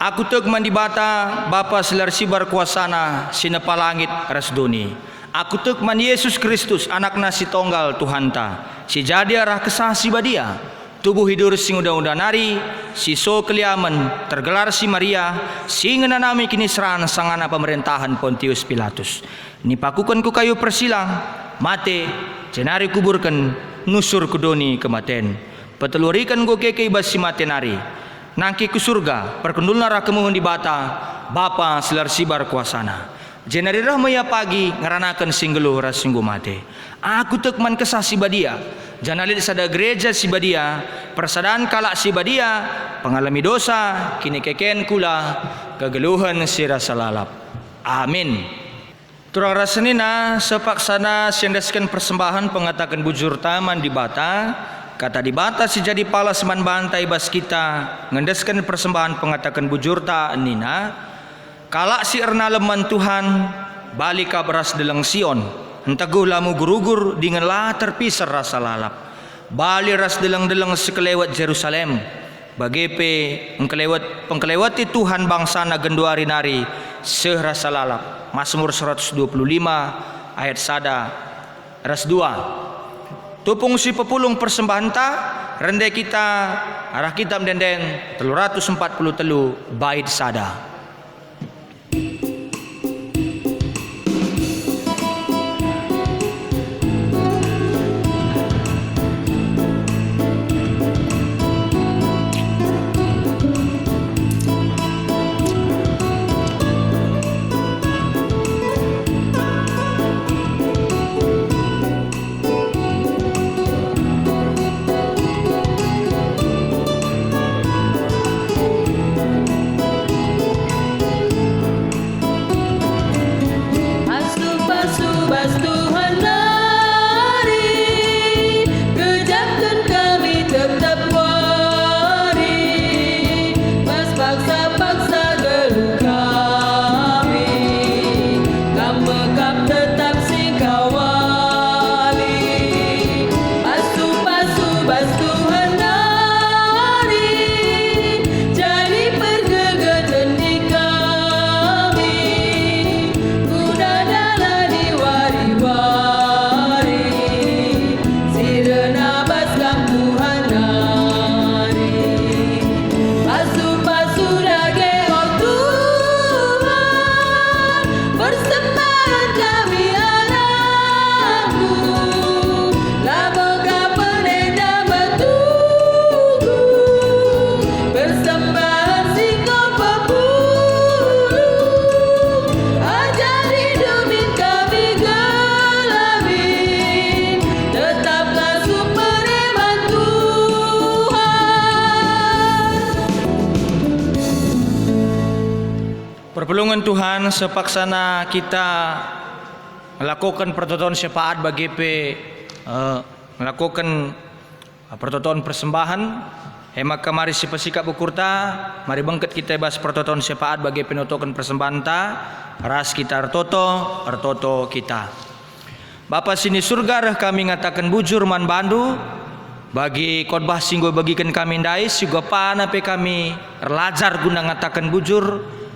Aku teg mandi bata Bapa selar sibar kuasana sinapa langit ras doni. Aku tekman Yesus Kristus anak nasi tonggal Tuhan ta. Si jadi arah kesah si badia. Tubuh hidur sing udah nari. Si so keliaman tergelar si Maria. Sing ngenanami kini seran sangana pemerintahan Pontius Pilatus. Nipakukan ku kayu persilang. Mate. Jenari kuburkan. Nusur kudoni kematen. Petelurikan ku keke ibas si mate nari. Nangki ku surga. Perkendul nara kemuhun di bata. Bapa selar sibar kuasana. Jenari rahmaya pagi ngaranakan singgelu ras singgu mate. Aku tekman kesah si badia. Janalit sada gereja si badia. Persadaan kalak si badia. Pengalami dosa. Kini keken kula. Kegeluhan si rasa lalap. Amin. Turang rasanina sepaksana siandaskan persembahan pengatakan bujur taman di bata. Kata di bata si jadi palas man bantai bas kita. Ngendaskan persembahan pengatakan bujur ta nina. Kalak si erna leman Tuhan, balik ka beras delang Sion. Hentaguh lamu gurugur dengan lah terpisah rasa lalap. Bali ras delang-delang sekelewat Jerusalem. Bagepe pengkelewati Tuhan bangsa na genduari nari serasa lalap. Mazmur 125 ayat sada ras 2. Tupung si pepulung persembahan ta rende kita arah kitab dendeng 343 bait sada. Perpulungan Tuhan sepaksana kita melakukan pertotoan syafaat bagi melakukan pertotoan persembahan. Hemak kamari si pesikap bukurta, mari bangket kita bahas pertotoan syafaat bagi penutukan persembahan ta. Ras kita artoto kita. Bapa sini surga reh kami ngatakan bujur man bandu. Bagi khotbah singgo bagikan kami ndai juga pana pe kami erlajar guna ngatakan bujur.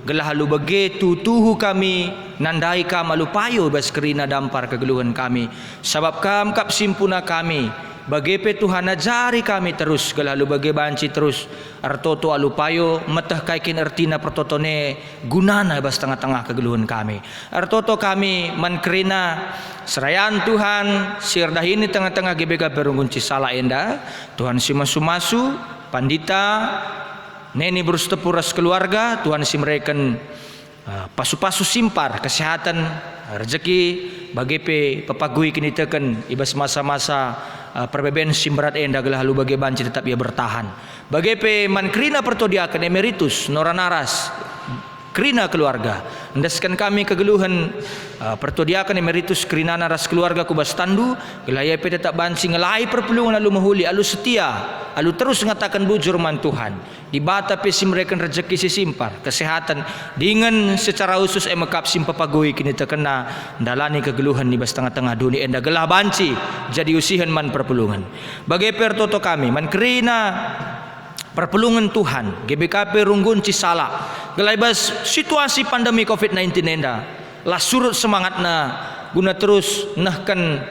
Gelah halu begitu tuhu kami nandai kam alu payo bas kerina dampar kegeluhan kami. Sebab kam kap simpuna kami. Bagepe Tuhan ajari kami terus. Gelah halu bagi banci terus. Artoto alu payo metah kaikin ertina pertotone gunana bas tengah-tengah kegeluhan kami. Artoto kami mankerina serayan Tuhan sirdah ini tengah-tengah GBK perunggunci salah enda. Tuhan si masu-masu pandita neni berustepuras keluarga, Tuhan si mereken pasu-pasu simpar kesehatan rezeki bagi pepagui kini teken ibas masa-masa perbeben simberat enda gelah halu bagi banci tetap ia bertahan. Bagi mankrina pertodiakan emeritus noranaras krina keluarga. Ndaskan kami kegeluhan pertodiakan emeritus krina naras keluarga kubas tandu gelaya pe tetap banci ngelai perpelungan alu mahuli alu setia alu terus ngatakan bujur man Tuhan di bata pe si mereka rezeki si simpar kesehatan dengan secara khusus emekap sim papagui kini terkena dalani kegeluhan di bas tengah-tengah dunia enda gelah banci jadi usihan man perpelungan bagi pertoto kami man krina perpelungan Tuhan GBKP runggun cisala gelaibas situasi pandemi COVID-19 enda lah surut semangatna guna terus nahkan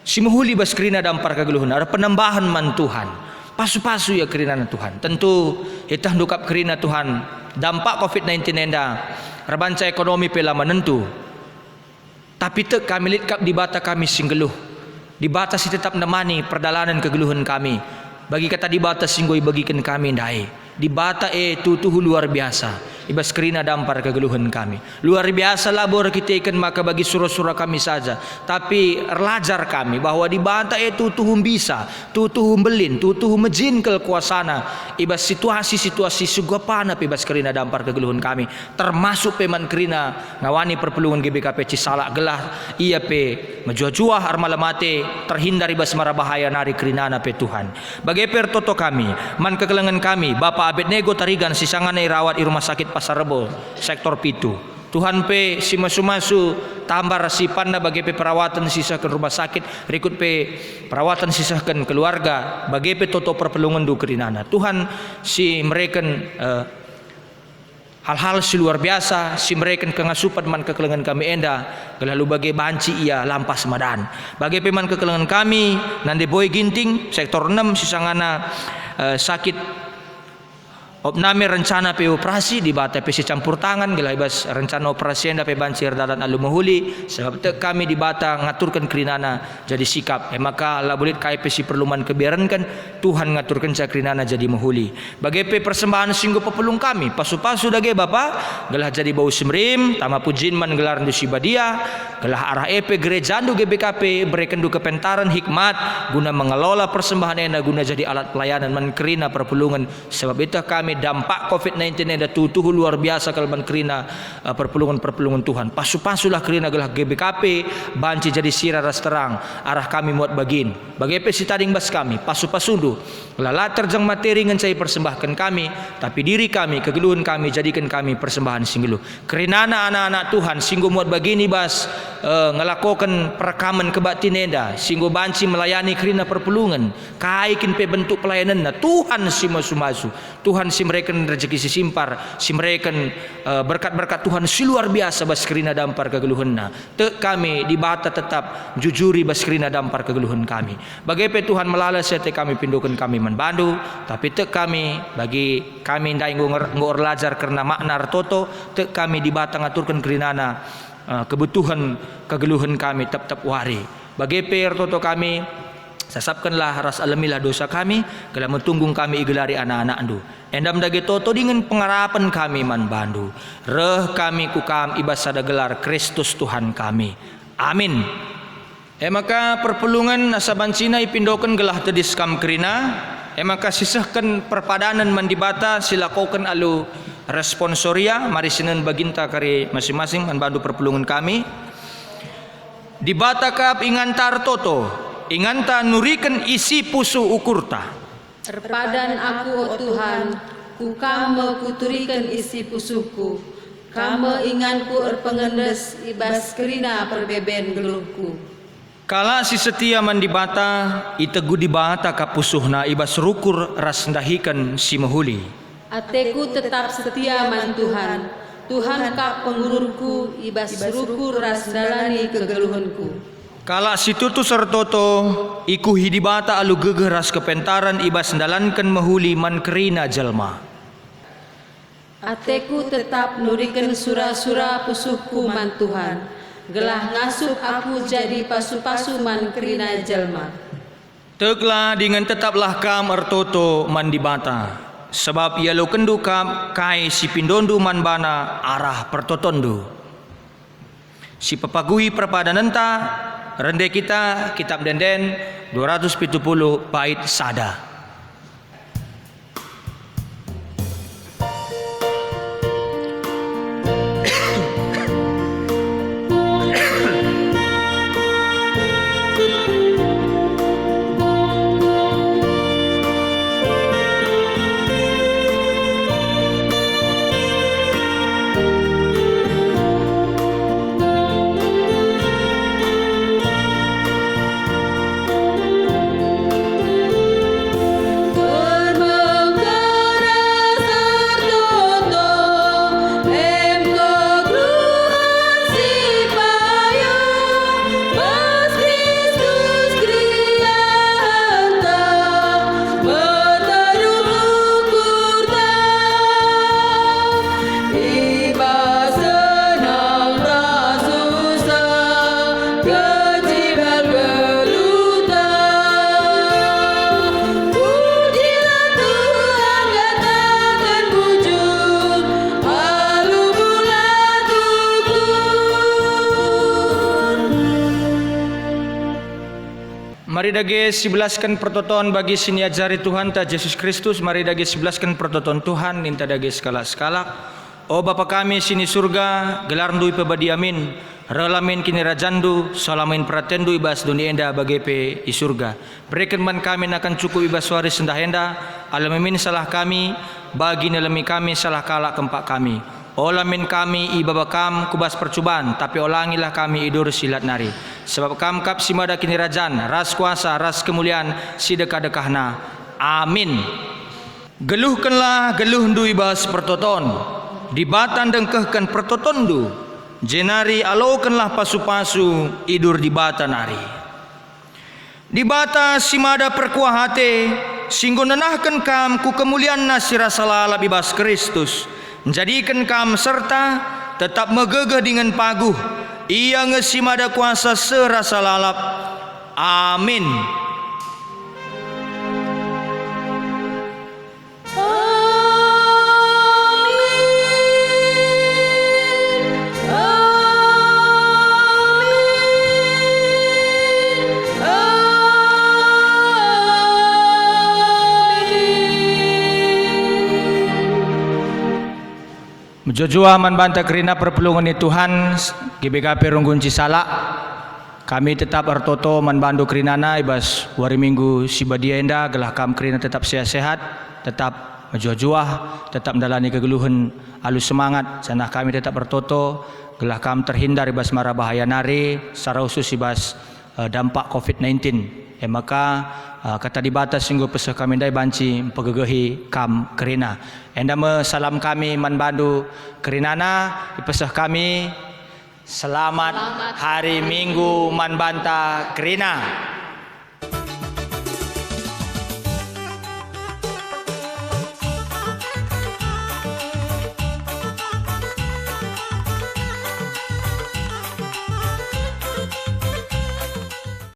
si mahuli bas kerina dampar kageluhun ada penambahan man Tuhan pasu-pasu ya kerina Tuhan. Tentu itah dukap kerina Tuhan dampak COVID-19 enda rabanca ekonomi pela menentu. Tapi tek kami litkap di bata kami singgeluh. Di bata si tetap nemani perdalanan kegeluhan kami. Bagi kata di bata singgoi bagikan kami ndai. Di bata tutuhu luar biasa. Ibas kerina dampar kegeluhan kami. Luar biasa labor kita ikan maka bagi surah-surah kami saja. Tapi lajar kami bahwa di bata tutuhum bisa, tutuhum belin, tutuhum mejin kelkuasana. Ibas situasi-situasi sugapana ibas kerina dampar kegeluhan kami. Termasuk peman kerina ngawani perpelungan GBKP Cisalak gelah ia pe menjuah-juah armalamate terhindar ibas mara bahaya nari kerinana pe Tuhan. Bagi pertoto kami, man kegelengan kami, Bapak Abednego Tarigan sisangana irawat di rumah sakit Pasar Rebo sektor Pitu. Tuhan pe si masu-masu tambah rasipan na bagi pe perawatan sisahkan rumah sakit, rikut pe perawatan sisahkan keluarga, bagi pe toto perpelungan du kerinana. Tuhan si mereka hal-hal si luar biasa, si mereka kengasupan man kekelengan kami enda, lalu bagi banci ia lampas madan. Bagi peman kekelengan kami, nande boy ginting sektor 6 sisangana sakit opname rencana pe operasi di bata pe si campur tangan gelabas rencana operasi enda pe bancir dalan alu mahuli sebab te kami di bata ngaturkan kerinana jadi sikap maka la bulit kai pe si perluman kebiaran kan Tuhan ngaturkan sa kerinana jadi mahuli bagi pe persembahan singgo pepelung kami pasu-pasu dage bapa gelah jadi bau semrim tama pujin man gelar du sibadia gelah arah EP gereja du GBKP berikan du kepentaran hikmat guna mengelola persembahan enda guna jadi alat pelayanan man kerina perpelungan sebab itu kami dampak COVID-19 ada tutuh luar biasa kalban kerina perpelungan Tuhan. Pasu-pasulah kerina gelah GBKP banci jadi sirah ras terang arah kami muat bagin. Bagi si tading bas kami pasu-pasudu. Lalat terjang materi ngan saya persembahkan kami, tapi diri kami kegeluhan kami jadikan kami persembahan singgeluh. Kerinana anak-anak Tuhan singgo muat bagini bas ngelakukan perekaman kebatinenda, singgo banci melayani kerina perpelungan. Kaikin pe bentuk pelayanan Tuhan si masu-masu. Tuhan si mereka rezeki si simpar, si mereka berkat-berkat Tuhan si luar biasa bas kerina dampar kegeluhanna. Te kami di bata tetap jujuri bas kerina dampar kegeluhan kami. Bagi pe Tuhan melala sete kami pindukan kami manbandu, tapi te kami bagi kami ndai ngor lajar karena makna artoto, te kami di bata ngaturkan kerinana kebutuhan kegeluhan kami tetap wari. Bagi pe artoto kami sasapkanlah ras alamilah dosa kami, kala mentunggung kami igelari anak-anak andu. Endam dage toto dengan pengarapan kami man bandu. Reh kami kukam ibasada gelar Kristus Tuhan kami. Amin. Maka perpelungan asabancina ipindokan gelah tedis kam kerina. Maka sisahkan perpadanan mandibata silakokan alu responsoria mari sinen baginta kari masing-masing man bandu perpelungan kami. Dibata kap ingantar toto. Inganta nurikan isi pusu ukurta. Terpadan aku, oh Tuhan, ku kame kuturikan isi pusuku, kame inganku erpengendes ibas kerina perbeben geluhku. Kala si setia mandibata, itegu dibata kapusuhna ibas rukur ras ndahikan si mahuli. Ateku tetap setia man Tuhan, Tuhan kap pengurunku ibas rukur ras dalani kegeluhanku. Kala situtu sertoto iku hidibata alu gegeras kepentaran ibas ndalankan mahuli man kerina jalma. Ateku tetap nurikan sura-sura pusuhku man Tuhan, gelah ngasup aku jadi pasu-pasu man kerina jalma. Teglah dengan tetaplah kam ertoto man dibata, sebab ia lo kendu kam kai si pindondu man bana arah pertotondu. Si pepagui perpadananta rende kita kitab denden 270 bait sada. kejibal geluta. Pujilah Tuhan katakan bujur, alu bulan tukun. Mari dage sibelaskan pertoton bagi sini ajari Tuhan ta Yesus Kristus. Mari dage sibelaskan pertoton Tuhan ninta dage skala-skala. O Bapa kami sini surga, gelar ndui pebadi amin. Relamin kini rajandu, salamin pratendu ibas dunia enda bagi pe i surga. Berikan man kami akan cukup ibas waris sendah enda. Alamin salah kami, bagi nelemi kami salah kalak kempak kami. Olamin kami i babakam kubas percubaan, tapi olangilah kami idur silat nari. Sebab kam kap simada kini rajan, ras kuasa, ras kemuliaan, sidekah-dekahna. Amin. Geluhkanlah geluh ndu ibas pertoton. Dibatan dengkehkan pertotondu. Jenari alaukanlah pasu-pasu idur di bata nari. Di bata simada perkuah hati, singgo nenahkan kam ku kemuliaan nasira salalap ibas Kristus. Jadikan kam serta tetap megegeh dengan paguh. Ia ngesimada kuasa serasa lalap. Amin. Jojua man banta kerina perpelungan Tuhan GBKP Runggunci Salak. Kami tetap ertoto man bandu kerinana ibas wari minggu sibadia enda gelah kam kerina tetap sehat, tetap menjuah, tetap menjalani kegeluhan alus semangat. Sanah kami tetap ertoto gelah kam terhindar ibas mara bahaya nari, secara khusus ibas dampak COVID-19. Maka kata di batas singgo pesah kami dai banci pegegehi kam kerina. Enda me salam kami man bandu kerinana pesah kami selamat hari Minggu man banta kerina.